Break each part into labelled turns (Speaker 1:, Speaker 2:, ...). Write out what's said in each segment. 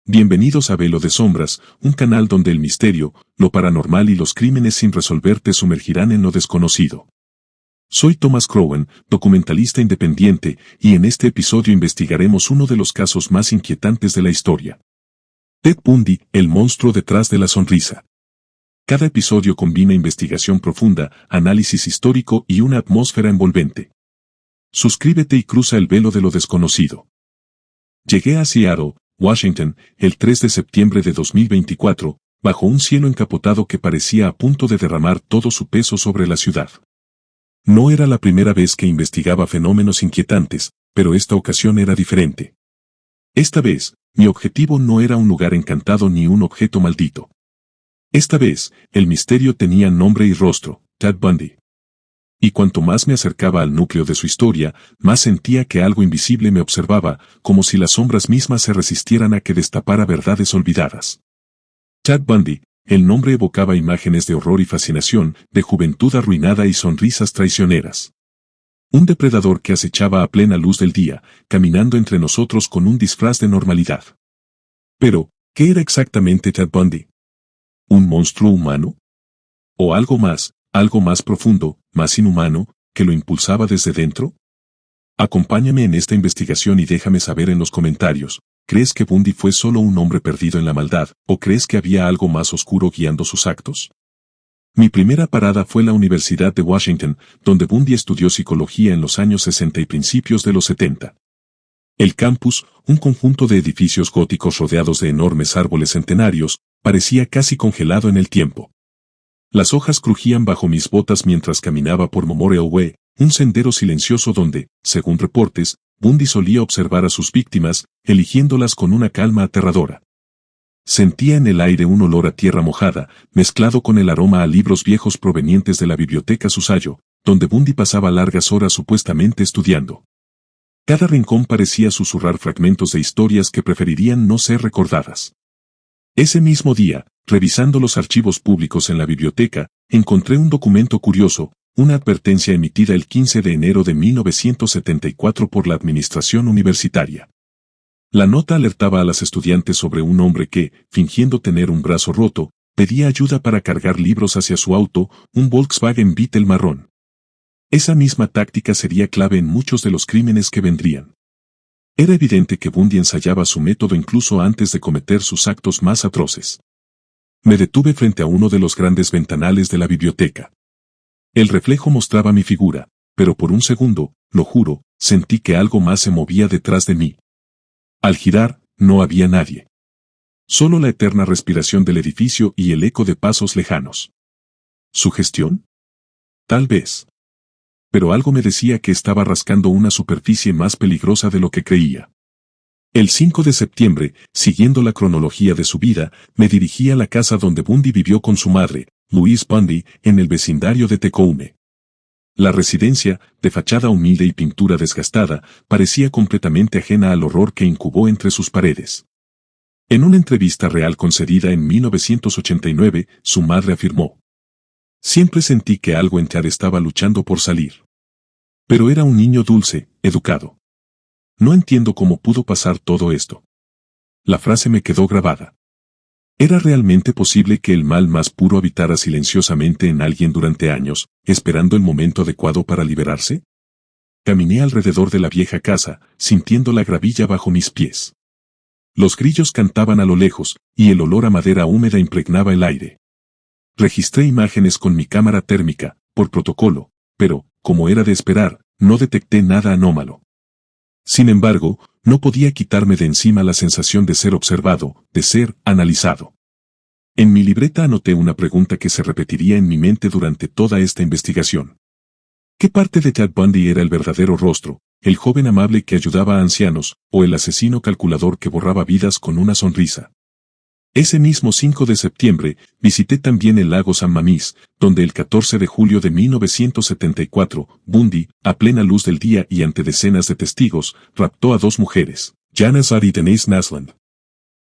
Speaker 1: Bienvenidos a Velo de Sombras, un canal donde el misterio, lo paranormal y los crímenes sin resolver te sumergirán en lo desconocido. Soy Thomas Crowan, documentalista independiente, y en este episodio investigaremos uno de los casos más inquietantes de la historia. Ted Bundy, el monstruo detrás de la sonrisa. Cada episodio combina investigación profunda, análisis histórico y una atmósfera envolvente. Suscríbete y cruza el velo de lo desconocido. Llegué a Seattle, Washington, el 3 de septiembre de 2024, bajo un cielo encapotado que parecía a punto de derramar todo su peso sobre la ciudad. No era la primera vez que investigaba fenómenos inquietantes, pero esta ocasión era diferente. Esta vez, mi objetivo no era un lugar encantado ni un objeto maldito. Esta vez, el misterio tenía nombre y rostro, Ted Bundy. Y cuanto más me acercaba al núcleo de su historia, más sentía que algo invisible me observaba, como si las sombras mismas se resistieran a que destapara verdades olvidadas. Ted Bundy, el nombre evocaba imágenes de horror y fascinación, de juventud arruinada y sonrisas traicioneras. Un depredador que acechaba a plena luz del día, caminando entre nosotros con un disfraz de normalidad. Pero, ¿qué era exactamente Ted Bundy? ¿Un monstruo humano? ¿O algo más profundo, más inhumano, que lo impulsaba desde dentro? Acompáñame en esta investigación y déjame saber en los comentarios, ¿crees que Bundy fue solo un hombre perdido en la maldad, o crees que había algo más oscuro guiando sus actos? Mi primera parada fue la Universidad de Washington, donde Bundy estudió psicología en los años 60 y principios de los 70. El campus, un conjunto de edificios góticos rodeados de enormes árboles centenarios, parecía casi congelado en el tiempo. Las hojas crujían bajo mis botas mientras caminaba por Memorial Way, un sendero silencioso donde, según reportes, Bundy solía observar a sus víctimas, eligiéndolas con una calma aterradora. Sentía en el aire un olor a tierra mojada, mezclado con el aroma a libros viejos provenientes de la biblioteca Susayo, donde Bundy pasaba largas horas supuestamente estudiando. Cada rincón parecía susurrar fragmentos de historias que preferirían no ser recordadas. Ese mismo día, revisando los archivos públicos en la biblioteca, encontré un documento curioso, una advertencia emitida el 15 de enero de 1974 por la administración universitaria. La nota alertaba a las estudiantes sobre un hombre que, fingiendo tener un brazo roto, pedía ayuda para cargar libros hacia su auto, un Volkswagen Beetle marrón. Esa misma táctica sería clave en muchos de los crímenes que vendrían. Era evidente que Bundy ensayaba su método incluso antes de cometer sus actos más atroces. Me detuve frente a uno de los grandes ventanales de la biblioteca. El reflejo mostraba mi figura, pero por un segundo, lo juro, sentí que algo más se movía detrás de mí. Al girar, no había nadie. Solo la eterna respiración del edificio y el eco de pasos lejanos. ¿Sugestión? Tal vez. Pero algo me decía que estaba rascando una superficie más peligrosa de lo que creía. El 5 de septiembre, siguiendo la cronología de su vida, me dirigí a la casa donde Bundy vivió con su madre, Louise Bundy, en el vecindario de Tacoma. La residencia, de fachada humilde y pintura desgastada, parecía completamente ajena al horror que incubó entre sus paredes. En una entrevista real concedida en 1989, su madre afirmó: «Siempre sentí que algo en Ted estaba luchando por salir. Pero era un niño dulce, educado. No entiendo cómo pudo pasar todo esto». La frase me quedó grabada. ¿Era realmente posible que el mal más puro habitara silenciosamente en alguien durante años, esperando el momento adecuado para liberarse? Caminé alrededor de la vieja casa, sintiendo la gravilla bajo mis pies. Los grillos cantaban a lo lejos, y el olor a madera húmeda impregnaba el aire. Registré imágenes con mi cámara térmica, por protocolo, pero, como era de esperar, no detecté nada anómalo. Sin embargo, no podía quitarme de encima la sensación de ser observado, de ser analizado. En mi libreta anoté una pregunta que se repetiría en mi mente durante toda esta investigación. ¿Qué parte de Ted Bundy era el verdadero rostro, el joven amable que ayudaba a ancianos, o el asesino calculador que borraba vidas con una sonrisa? Ese mismo 5 de septiembre, visité también el lago San Mamís, donde el 14 de julio de 1974, Bundy, a plena luz del día y ante decenas de testigos, raptó a dos mujeres, Jana Zar y Denise Naslund.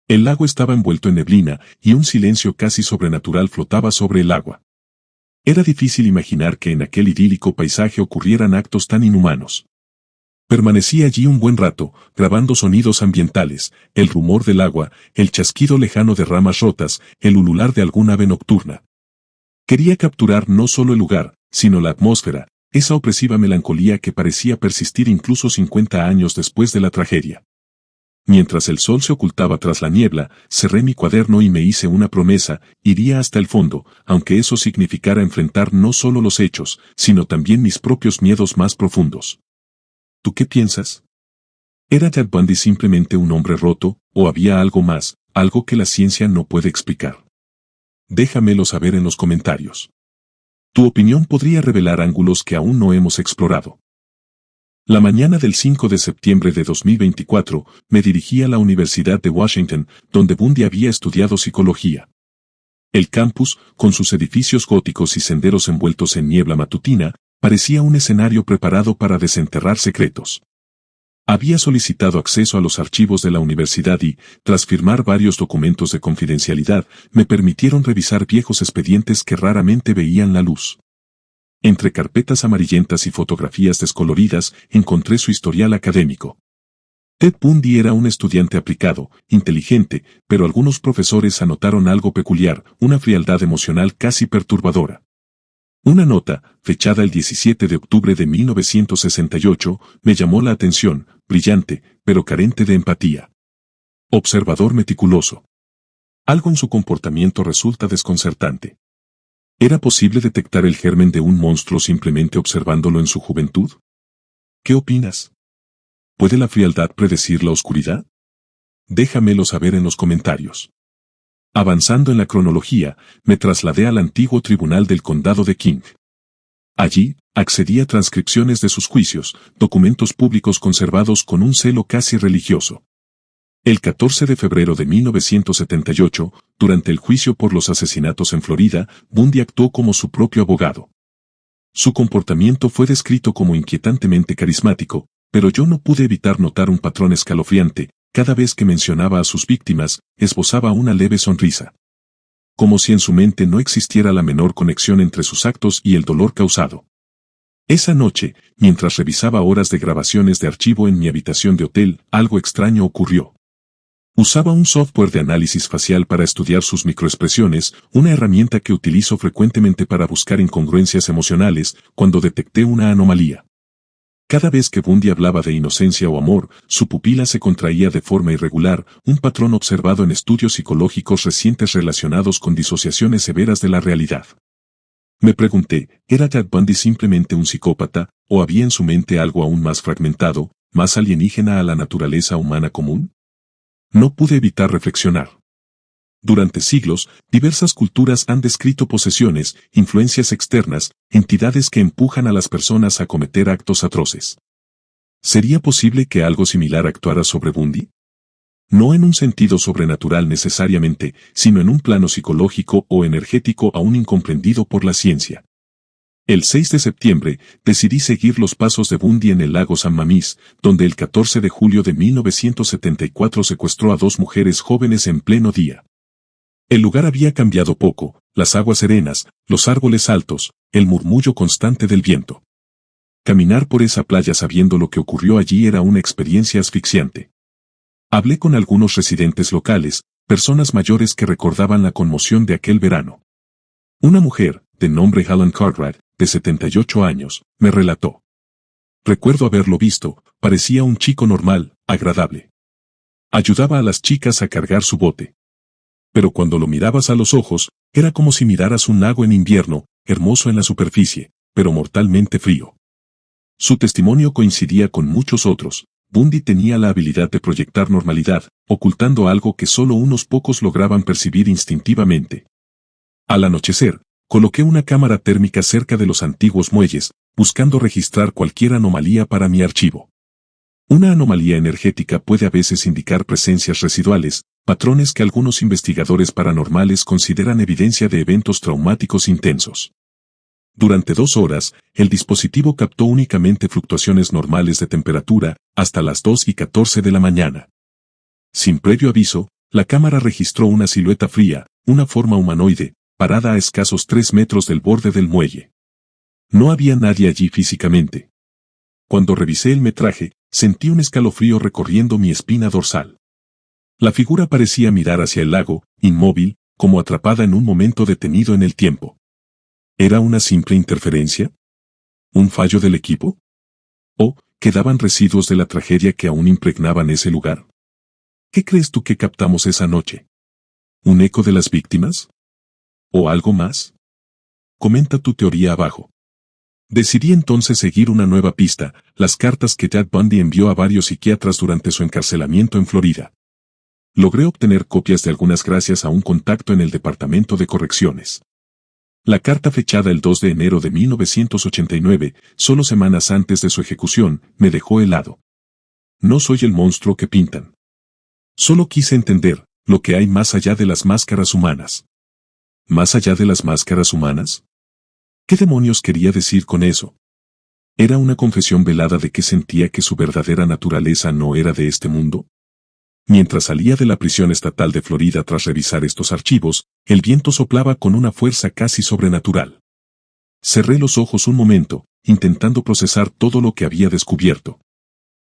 Speaker 1: El lago estaba envuelto en neblina, y un silencio casi sobrenatural flotaba sobre el agua. Era difícil imaginar que en aquel idílico paisaje ocurrieran actos tan inhumanos. Permanecí allí un buen rato, grabando sonidos ambientales, el rumor del agua, el chasquido lejano de ramas rotas, el ulular de algún ave nocturna. Quería capturar no solo el lugar, sino la atmósfera, esa opresiva melancolía que parecía persistir incluso 50 años después de la tragedia. Mientras el sol se ocultaba tras la niebla, cerré mi cuaderno y me hice una promesa: iría hasta el fondo, aunque eso significara enfrentar no solo los hechos, sino también mis propios miedos más profundos. ¿Tú qué piensas? ¿Era Ted Bundy simplemente un hombre roto, o había algo más, algo que la ciencia no puede explicar? Déjamelo saber en los comentarios. Tu opinión podría revelar ángulos que aún no hemos explorado. La mañana del 5 de septiembre de 2024, me dirigí a la Universidad de Washington, donde Bundy había estudiado psicología. El campus, con sus edificios góticos y senderos envueltos en niebla matutina, parecía un escenario preparado para desenterrar secretos. Había solicitado acceso a los archivos de la universidad y, tras firmar varios documentos de confidencialidad, me permitieron revisar viejos expedientes que raramente veían la luz. Entre carpetas amarillentas y fotografías descoloridas, encontré su historial académico. Ted Bundy era un estudiante aplicado, inteligente, pero algunos profesores anotaron algo peculiar, una frialdad emocional casi perturbadora. Una nota, fechada el 17 de octubre de 1968, me llamó la atención: brillante, pero carente de empatía. Observador meticuloso. Algo en su comportamiento resulta desconcertante. ¿Era posible detectar el germen de un monstruo simplemente observándolo en su juventud? ¿Qué opinas? ¿Puede la frialdad predecir la oscuridad? Déjamelo saber en los comentarios. Avanzando en la cronología, me trasladé al antiguo tribunal del condado de King. Allí, accedí a transcripciones de sus juicios, documentos públicos conservados con un celo casi religioso. El 14 de febrero de 1978, durante el juicio por los asesinatos en Florida, Bundy actuó como su propio abogado. Su comportamiento fue descrito como inquietantemente carismático, pero yo no pude evitar notar un patrón escalofriante: cada vez que mencionaba a sus víctimas, esbozaba una leve sonrisa. Como si en su mente no existiera la menor conexión entre sus actos y el dolor causado. Esa noche, mientras revisaba horas de grabaciones de archivo en mi habitación de hotel, algo extraño ocurrió. Usaba un software de análisis facial para estudiar sus microexpresiones, una herramienta que utilizo frecuentemente para buscar incongruencias emocionales, cuando detecté una anomalía. Cada vez que Bundy hablaba de inocencia o amor, su pupila se contraía de forma irregular, un patrón observado en estudios psicológicos recientes relacionados con disociaciones severas de la realidad. Me pregunté, ¿era Ted Bundy simplemente un psicópata, o había en su mente algo aún más fragmentado, más alienígena a la naturaleza humana común? No pude evitar reflexionar. Durante siglos, diversas culturas han descrito posesiones, influencias externas, entidades que empujan a las personas a cometer actos atroces. ¿Sería posible que algo similar actuara sobre Bundy? No en un sentido sobrenatural necesariamente, sino en un plano psicológico o energético aún incomprendido por la ciencia. El 6 de septiembre, decidí seguir los pasos de Bundy en el lago San Mamís, donde el 14 de julio de 1974 secuestró a 2 mujeres jóvenes en pleno día. El lugar había cambiado poco: las aguas serenas, los árboles altos, el murmullo constante del viento. Caminar por esa playa sabiendo lo que ocurrió allí era una experiencia asfixiante. Hablé con algunos residentes locales, personas mayores que recordaban la conmoción de aquel verano. Una mujer, de nombre Helen Cartwright, de 78 años, me relató. Recuerdo haberlo visto: parecía un chico normal, agradable. Ayudaba a las chicas a cargar su bote. Pero cuando lo mirabas a los ojos, era como si miraras un lago en invierno, hermoso en la superficie, pero mortalmente frío. Su testimonio coincidía con muchos otros. Bundy tenía la habilidad de proyectar normalidad, ocultando algo que solo unos pocos lograban percibir instintivamente. Al anochecer, coloqué una cámara térmica cerca de los antiguos muelles, buscando registrar cualquier anomalía para mi archivo. Una anomalía energética puede a veces indicar presencias residuales, patrones que algunos investigadores paranormales consideran evidencia de eventos traumáticos intensos. Durante 2 horas, el dispositivo captó únicamente fluctuaciones normales de temperatura, hasta las 2:14 de la mañana. Sin previo aviso, la cámara registró una silueta fría, una forma humanoide, parada a escasos 3 metros del borde del muelle. No había nadie allí físicamente. Cuando revisé el metraje, Sentí un escalofrío recorriendo mi espina dorsal. La figura parecía mirar hacia el lago, inmóvil, como atrapada en un momento detenido en el tiempo. ¿Era una simple interferencia? ¿Un fallo del equipo? ¿O quedaban residuos de la tragedia que aún impregnaban ese lugar? ¿Qué crees tú que captamos esa noche? ¿Un eco de las víctimas? ¿O algo más? Comenta tu teoría abajo. Decidí entonces seguir una nueva pista, las cartas que Ted Bundy envió a varios psiquiatras durante su encarcelamiento en Florida. Logré obtener copias de algunas gracias a un contacto en el Departamento de Correcciones. La carta fechada el 2 de enero de 1989, solo semanas antes de su ejecución, me dejó helado. No soy el monstruo que pintan. Solo quise entender lo que hay más allá de las máscaras humanas. ¿Más allá de las máscaras humanas? ¿Qué demonios quería decir con eso? ¿Era una confesión velada de que sentía que su verdadera naturaleza no era de este mundo? Mientras salía de la prisión estatal de Florida tras revisar estos archivos, el viento soplaba con una fuerza casi sobrenatural. Cerré los ojos un momento, intentando procesar todo lo que había descubierto.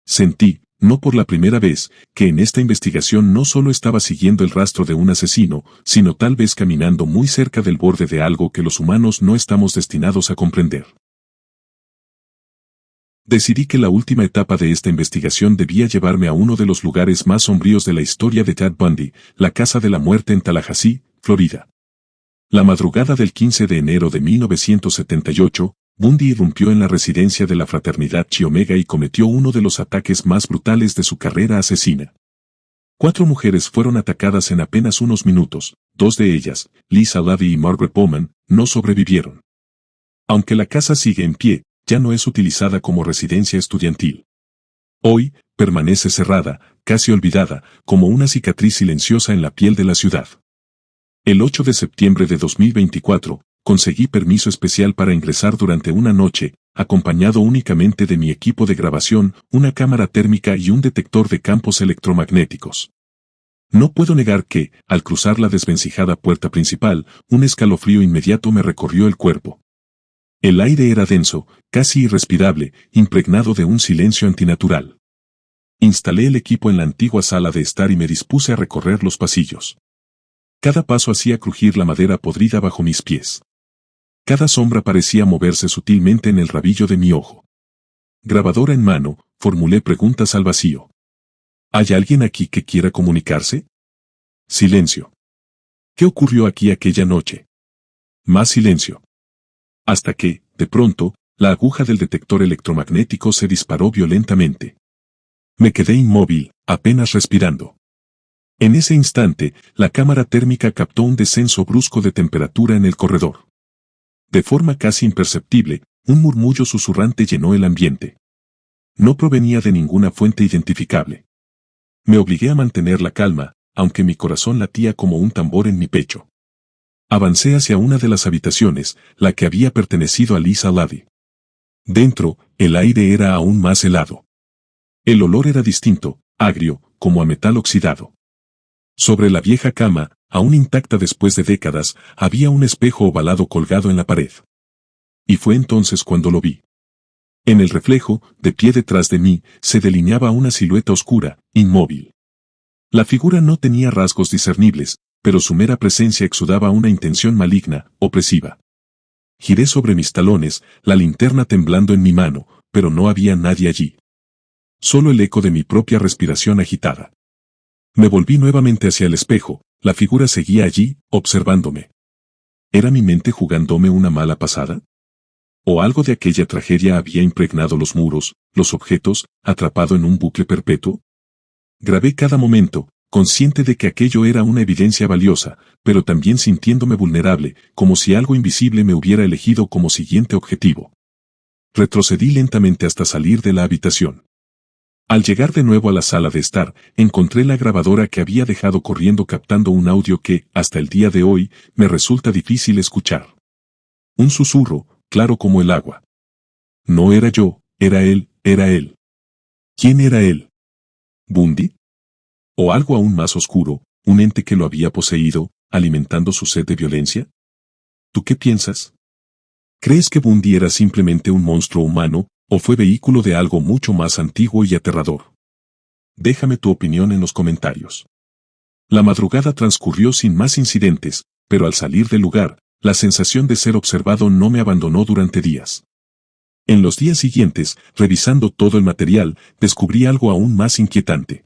Speaker 1: Sentí, no por la primera vez, que en esta investigación no solo estaba siguiendo el rastro de un asesino, sino tal vez caminando muy cerca del borde de algo que los humanos no estamos destinados a comprender. Decidí que la última etapa de esta investigación debía llevarme a uno de los lugares más sombríos de la historia de Ted Bundy, la Casa de la Muerte en Tallahassee, Florida. La madrugada del 15 de enero de 1978, Bundy irrumpió en la residencia de la fraternidad Chi Omega y cometió uno de los ataques más brutales de su carrera asesina. 4 mujeres fueron atacadas en apenas unos minutos, 2 de ellas, Lisa Lavie y Margaret Bowman, no sobrevivieron. Aunque la casa sigue en pie, ya no es utilizada como residencia estudiantil. Hoy, permanece cerrada, casi olvidada, como una cicatriz silenciosa en la piel de la ciudad. El 8 de septiembre de 2024, conseguí permiso especial para ingresar durante una noche, acompañado únicamente de mi equipo de grabación, una cámara térmica y un detector de campos electromagnéticos. No puedo negar que, al cruzar la desvencijada puerta principal, un escalofrío inmediato me recorrió el cuerpo. El aire era denso, casi irrespirable, impregnado de un silencio antinatural. Instalé el equipo en la antigua sala de estar y me dispuse a recorrer los pasillos. Cada paso hacía crujir la madera podrida bajo mis pies. Cada sombra parecía moverse sutilmente en el rabillo de mi ojo. Grabadora en mano, formulé preguntas al vacío. ¿Hay alguien aquí que quiera comunicarse? Silencio. ¿Qué ocurrió aquí aquella noche? Más silencio. Hasta que, de pronto, la aguja del detector electromagnético se disparó violentamente. Me quedé inmóvil, apenas respirando. En ese instante, la cámara térmica captó un descenso brusco de temperatura en el corredor. De forma casi imperceptible, un murmullo susurrante llenó el ambiente. No provenía de ninguna fuente identificable. Me obligué a mantener la calma, aunque mi corazón latía como un tambor en mi pecho. Avancé hacia una de las habitaciones, la que había pertenecido a Lisa Lavie. Dentro, el aire era aún más helado. El olor era distinto, agrio, como a metal oxidado. Sobre la vieja cama, aún intacta después de décadas, había un espejo ovalado colgado en la pared. Y fue entonces cuando lo vi. En el reflejo, de pie detrás de mí, se delineaba una silueta oscura, inmóvil. La figura no tenía rasgos discernibles, pero su mera presencia exudaba una intención maligna, opresiva. Giré sobre mis talones, la linterna temblando en mi mano, pero no había nadie allí. Solo el eco de mi propia respiración agitada. Me volví nuevamente hacia el espejo, la figura seguía allí, observándome. ¿Era mi mente jugándome una mala pasada? ¿O algo de aquella tragedia había impregnado los muros, los objetos, atrapado en un bucle perpetuo? Grabé cada momento, consciente de que aquello era una evidencia valiosa, pero también sintiéndome vulnerable, como si algo invisible me hubiera elegido como siguiente objetivo. Retrocedí lentamente hasta salir de la habitación. Al llegar de nuevo a la sala de estar, encontré la grabadora que había dejado corriendo captando un audio que, hasta el día de hoy, me resulta difícil escuchar. Un susurro, claro como el agua. No era yo, era él, era él. ¿Quién era él? ¿Bundy? ¿O algo aún más oscuro, un ente que lo había poseído, alimentando su sed de violencia? ¿Tú qué piensas? ¿Crees que Bundy era simplemente un monstruo humano, ¿O fue vehículo de algo mucho más antiguo y aterrador? Déjame tu opinión en los comentarios. La madrugada transcurrió sin más incidentes, pero al salir del lugar, la sensación de ser observado no me abandonó durante días. En los días siguientes, revisando todo el material, descubrí algo aún más inquietante.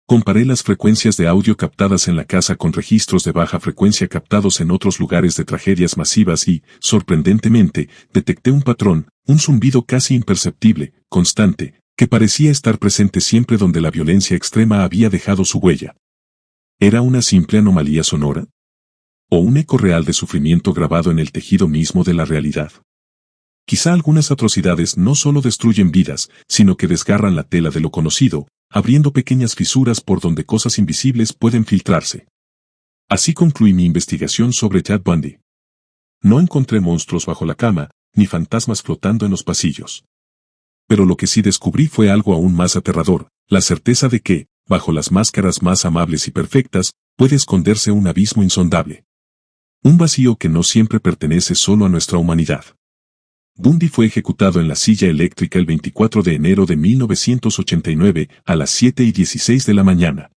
Speaker 1: Comparé las frecuencias de audio captadas en la casa con registros de baja frecuencia captados en otros lugares de tragedias masivas y, sorprendentemente, detecté un patrón, un zumbido casi imperceptible, constante, que parecía estar presente siempre donde la violencia extrema había dejado su huella. ¿Era una simple anomalía sonora? ¿O un eco real de sufrimiento grabado en el tejido mismo de la realidad? Quizá algunas atrocidades no solo destruyen vidas, sino que desgarran la tela de lo conocido, abriendo pequeñas fisuras por donde cosas invisibles pueden filtrarse. Así concluí mi investigación sobre Ted Bundy. No encontré monstruos bajo la cama, ni fantasmas flotando en los pasillos. Pero lo que sí descubrí fue algo aún más aterrador, la certeza de que, bajo las máscaras más amables y perfectas, puede esconderse un abismo insondable. Un vacío que no siempre pertenece solo a nuestra humanidad. Bundy fue ejecutado en la silla eléctrica el 24 de enero de 1989 a las 7:16 de la mañana.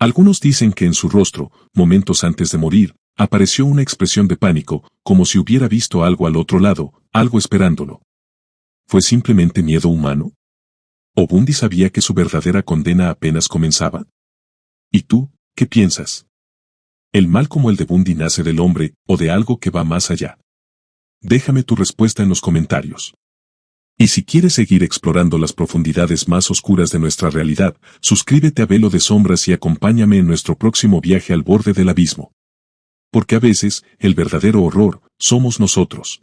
Speaker 1: Algunos dicen que en su rostro, momentos antes de morir, apareció una expresión de pánico, como si hubiera visto algo al otro lado, algo esperándolo. ¿Fue simplemente miedo humano? ¿O Bundy sabía que su verdadera condena apenas comenzaba? ¿Y tú, qué piensas? ¿El mal como el de Bundy nace del hombre, o de algo que va más allá? Déjame tu respuesta en los comentarios. Y si quieres seguir explorando las profundidades más oscuras de nuestra realidad, suscríbete a Velo de Sombras y acompáñame en nuestro próximo viaje al borde del abismo. Porque a veces, el verdadero horror, somos nosotros.